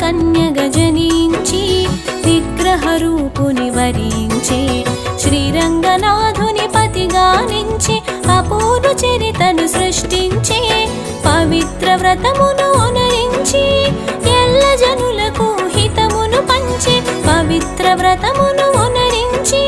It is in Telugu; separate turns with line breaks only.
కన్యగా జనించి విగ్రహ రూపుని వరించి శ్రీరంగనాథుని పతిగా నుంచి అపూర్వ చరితను సృష్టించి పవిత్ర వ్రతమును ఒనరించి ఎల్ల జనులకు హితమును పంచి పవిత్ర వ్రతమును ఒనరించి